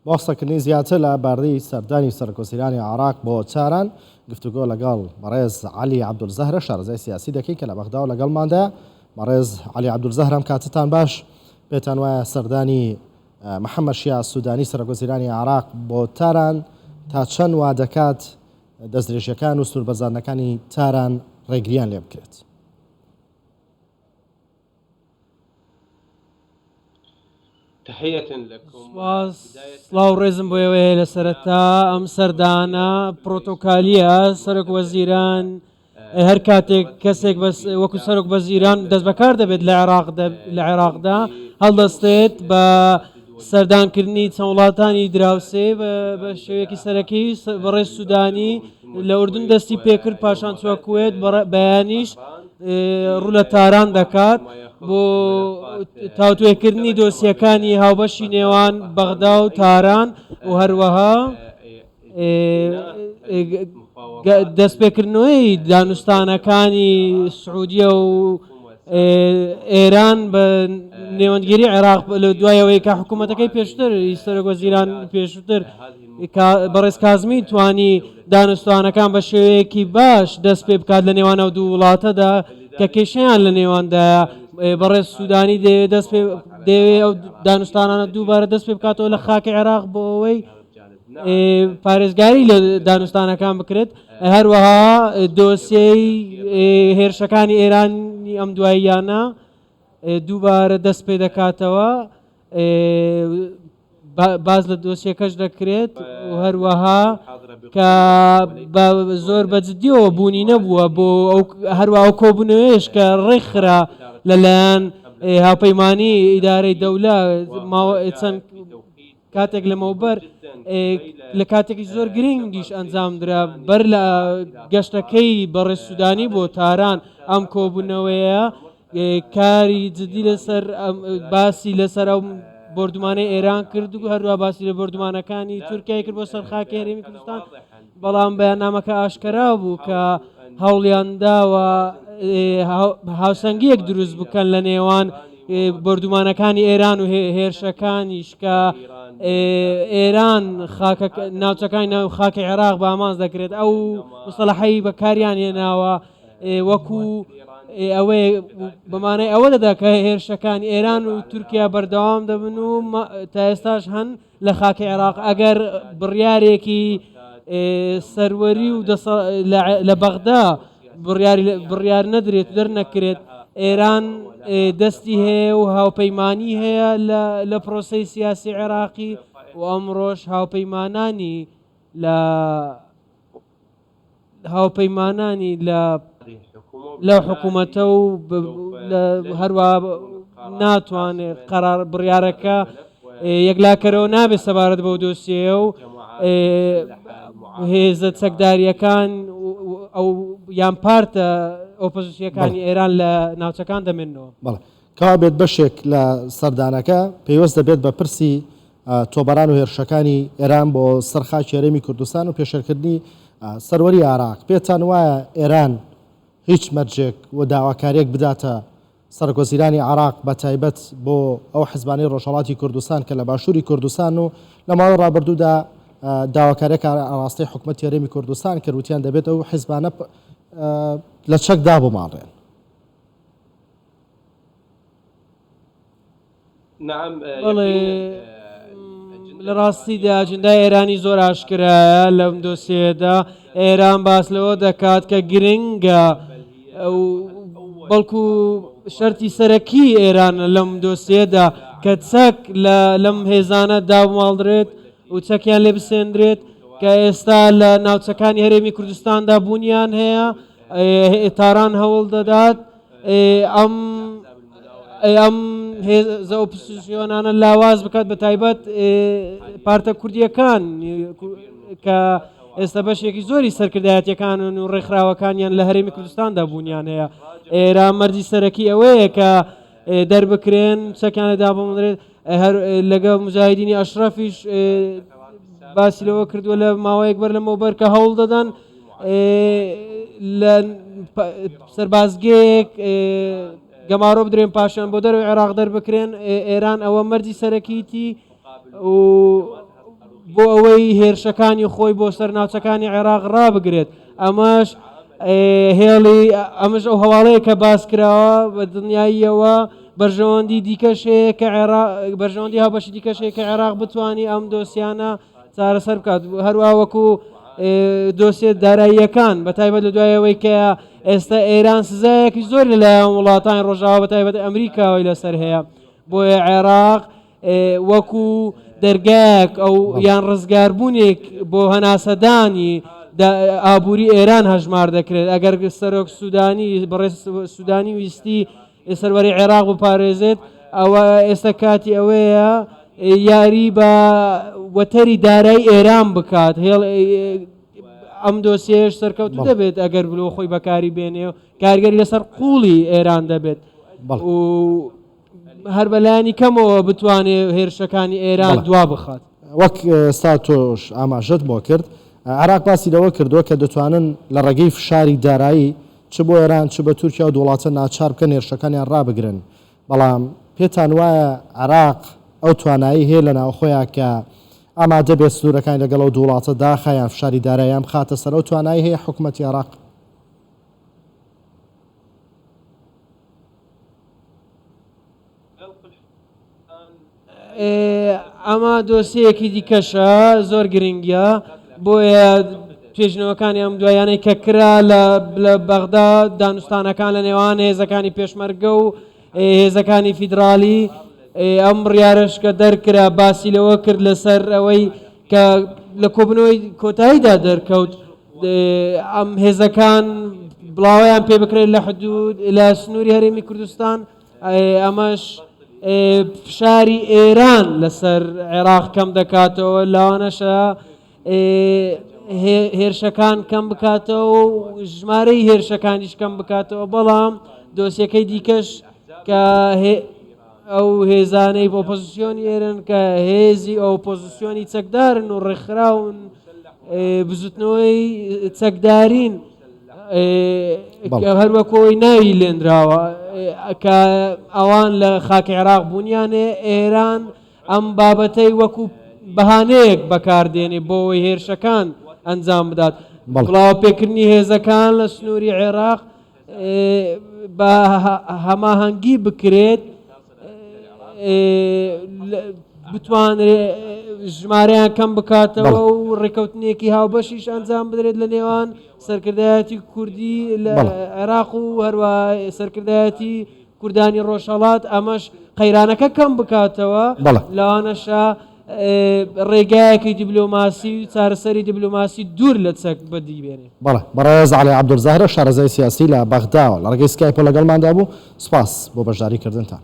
بۆقسەکردنی زیاتر لە باردەی سەردانی سەرکۆسیرانی عێراق بۆ چاران گفتوگۆ لەگەڵ بەڕێز عەلی عەبدولزەهرە شارەزای سیاسی دەکەین کە لە بەغدا و لەگەڵماندا. بەڕێز عەلی عەبدولزەهرم کاتتان باش، پێتان وایە سەردانی محەممەد شیع سوودانی سەرکۆسیرانی عێراق بۆ تاران تا چەند وا دەکات دەستدرێژەکان و سووربەزارنەکانی تاران ڕێگریان لێ بکرێت؟ سڵاو ڕێزم بۆ ئێوەیە لە سەرەتا ئەم سەردانە پرۆتۆکالیە سەرۆک وەزیران هەر کاتێک کەسێک وەکو سەرۆک وەزیران دەست بەکار دەبێت لە عێراقدا هەڵدەستێت بە سەردانکردنی چەند وڵاتانی دراوسێ بە شێوەیەکی سەرەکی بەڕێز سوودانی لە ئوردون دەستی پێکرد پاشان چوە کوێت بەیانیش ڕوو لە تاران دەکات بۆ تاوتوێکردنی دۆسیەکانی هاوبەشی نێوان بەغدا و تاران و هەروەها دەستپێکردنەوەی دانوستانەکانی سعودیە و ئێران بە نێوەندگیری عێراق لە دوایەوەی کە حکوومەتەکەی پێشتر سەرۆک وەزیران پێشتر بەڕێز کازمی توانی دانوستانەکان بە شێوەیەکی باش دەست پێ بکات لە نێوانە دوو وڵاتەدا کە کێشەیان لە نێواندا بەڕێز سوودانی دەوێت ئەو دانوستانانە دووبارە دەست پێ بکاتەوە لە خاکی عێراق بۆ ئەوەی پارێزگاری لە دانوستانەکان بکرێت. هەروەها دۆسیەی هێرشەکانی ئێرانی ئەم دواییانە دووبارە دەست پێ دەکاتەوە، باز لە دۆسیەکەش دەکرێت و هەروەها کە زۆر بەجددیەوە بوونی نەبووە بۆ هەروە ئەو کۆبوونەوەیش کە ڕێکخرا لەلایەن هاوپەیمانی ئیدارەی دەوڵە چەند کاتێک لەمەوبەر لە کاتێکی زۆر گرنگیش ئەنجامدرا بەر لە گەشتەکەی بەڕێز سوودانی بۆ تاران ئەم کۆبوونەوەیە کاری جددی لەسەر باسی لەسەر ئەو بردومانەی ئێران کرد و هەروە باسی لە بردومانەکانی تورکیای کرد بۆ سەر خاکی هەرێمی کوردستان، بەڵام بەیاننامەکە ئاشکرا بوو کە هەوڵیان داوە هاوسەنگیەک دروست بکەن لە نێوان بردومانەکانی ئێران و هێرشەکانیش کە ئێران ناوچەکانی ناو خاکی عێراق بە ئامانز دەکرێت. ئەو مستەڵەحەی بەکاریان هێناوە وەکو ئەوەی بەمانەی ئەوە دەدا کە هێرشەکانی ئێران و تورکیا بەردەوام دەبن و تا ئێستاش هەن لە خاکی عێراق. ئەگەر بڕیارێکی سەروەری و لە بەغدا بڕیار نەدرێت و دەرنەکرێت، ئێران دەستی هەیە و هاوپەیمانی هەیە لە پرۆسەی سیاسی عێراقی و ئەمڕۆژ هاوپەیمانانی لە حکوومەتە و هەروە ناتوانێت قەرار بڕیارەکە یەکلاکەرەوە نابێت سەبارەت بەو دۆسیە و هێزە چەکداریەکان ئەو یان پارتە ئۆپۆزیسیەکانی ئێران لە ناوچەکان دەمێنەوە. بەڵێ کەوا بێت بەشێک لە سەردانەکە پێوەست دەبێت بە پرسی تۆبەران و هێرشەکانی ئێران بۆ سەرخاکی هەرێمی کوردستان و پێشەرکردنی سەروەری عێراق. پێتان وایە ئێران هیچ مەرجێک و داواکاریەک بداتە سەرکۆسیرانی عێراق بە تایبەت بۆ ئەو حیزبانەی ڕۆژهەڵاتی کوردستان کە لە باشووری کوردستان و لە ماوەی ڕابردوودا داواکاریەک ئاڕاستەی حکوومەتی هەرێمی کوردستان کە وتیان دەبێت ئەو حیزبانە لە چەکدا بماڕێن؟ لە ڕاستیدا ئاجندای ئێرانی زۆر ئاشکرایە لەم دۆسیەدا. ئێران باس لەوە دەکات کە گرنگە بەڵکو شەرتی سەرەکی ئێران لەم دۆسیەدا کە چەک لەم هێزانە دابماڵدرێت و چەکیان لێ بسێندرێت کە ئێستا لە ناوچەکانی هەرێمی کوردستاندا بوونیان هەیە. تاران هەوڵ دەدات ئەم هێزە ئۆپۆزیسیۆنانە لاواز بکات بە تایبەت پارتە کوردیەکان کە ئێستا بەشێکی زۆری سەرکردایەتیەکان و ڕێکخراوەکانیان لە هەرێمی کوردستاندا بوونیان هەیە. ئێران مەرجی سەرەکی ئەوەیە کە دەربکرێن چەکیان لەدا بمەڵێت. لەگەڵ مجاهیدینی ئەشرەفیش باسی لەوە کردووە لە ماوەیەک بەر لەمەوبەر کە هەوڵ دەدەن لە سەربازگەیەک گەمارۆ بدرێن پاشان بۆ دەروی عێراق دەربکرێن. ئێران ئەوە مەرجی سەرەکیتی و بەهۆی هێرشەکانی خۆی بۆ سەرناوچەکانی عێراق ڕابگرێت ئەمەش هێڵی ئەمەش ئەو هەواڵەیە کە باس کراوە بە دنیاییەوە بەرژەوەندی دیکەشەیە کە بەرژەوەندی هاوبەشی دیکەشەیە کە عێراق بتوانانی ئەم دۆسیانە چارەسەر بکات هەروە وەکو دۆسیە داراییەکان بە تایبەت لە دوایەوەی کە ئێستا ئێران سزایەکی زۆر لەلایەن وڵاتانی ڕۆژاوا بە تایبەت ئەمریکاوەی لەسەر هەیە بۆیە عێراق وەکو دەرگایەک ئەو یان ڕزگاربوونێک بۆ هەناسەدانی ئابووری ئێران هەژمار دەکرێت ئەگەر سەرۆک سوودانی بەڕێز سوودانی ویستی سەروەری عێراق بپارێزێت ئەوە ئێستا کاتی ئەوەیە یاری بە وەتەری دارایی ئێران بکات ئەم دۆسیەش سەرکەوتو دەبێت ئەگەر بلۆ خۆی بەکاری بێنێ و کارگەری لەسەر قوڵی ئێران دەبێت و هەر بەلایانی کەمەوە بتوانێت هێرشەکانی ئێران دوا بخات وەک ئێستا تۆش ئاماژەت بۆ کرد عێراق باسی لەوە کردووە کە دەتوانن لە ڕێگەی فشاری دارایی چ بۆ ئێران چ بە تورکیا و وڵاتە ناچار بکەن هێرشەکانیان ڕابگرن بەڵام پێتان وایە عێراق ئەو توانایی هەیە لە ناوخۆیان کە ئامادە بێت سنوورەکانی لەگەڵ ئەو وڵاتە داخایان فشاری داراییان بخاتە سەر ئەو توانایی هەیە حکوومەتی عێراق ئەمە دۆسیەکی دیکەشە زۆر گرنگە بۆیە توێژنەوەکانی ئەم دوایانەی کە کرا لە بەغدا دانوستانەکان لە نێوان هێزەکانی پێشمەرگە و هێزەکانی فیدرالی ئەم ڕیارش کە دەرکرا باسی لەوە کرد لەسەر ئەوەی کە لە کۆبنەوەی کۆتاییدا دەرکەوت ئەم هێزەکان بڵاویان پێ بکرێت لە حدود لە سنووری هەرێمی کوردستان ئەمەش فشاری ئێران لەسەر عێراق کەم دەکاتەوە لەوانەشە هێرشەکان کەم بکاتەوە و ژمارەی هێرشەکانیش کەم بکاتەوە بەڵام دۆسیەکەی دیکەش کە ئەو هێزانەی ئۆپۆزیسیۆنی ئێرن کە هێزی ئۆپۆزیسیۆنی چەکدارن و ڕێکخراون بزوتنەوەی چەکدارین هەروەکۆی ناوی لێنراوە کە ئەوان لە خاکی عێراق بوونیانێ ئێران ئەم بابەتەی وەکو بەهانەیەک بەکاردێنێ بۆەوەی هێرشەکان ئەنجام بدات بڵاو پێکردنی هێزەکان لە سنووری عێراق بە هەماهەنگی بکرێت بتوانرێت ژمارەیان کەم بکاتەوە و ڕێکەوتنێکی هاوبەشیش ئەنجام بدرێت لە نێوان سەرکردایەتی کوردی لە عێراق و هەروە سەرکردایەتی کوردانی ڕۆژهەڵات ئەمەش قەیرانەکە کەم بکاتەوە لەوانەشە ڕێگایەکی دیبلۆماسی و چارەسەری دیبلۆماسی دوور لە چەک بەدیبێنێ بەڕێز عەلی عەبدولزاهرە شارەزای سیاسی لە بەغداوە لە ڕێگەی سکایپ لەگەڵماندا بوو سپاس بۆ بەشداریکردنتان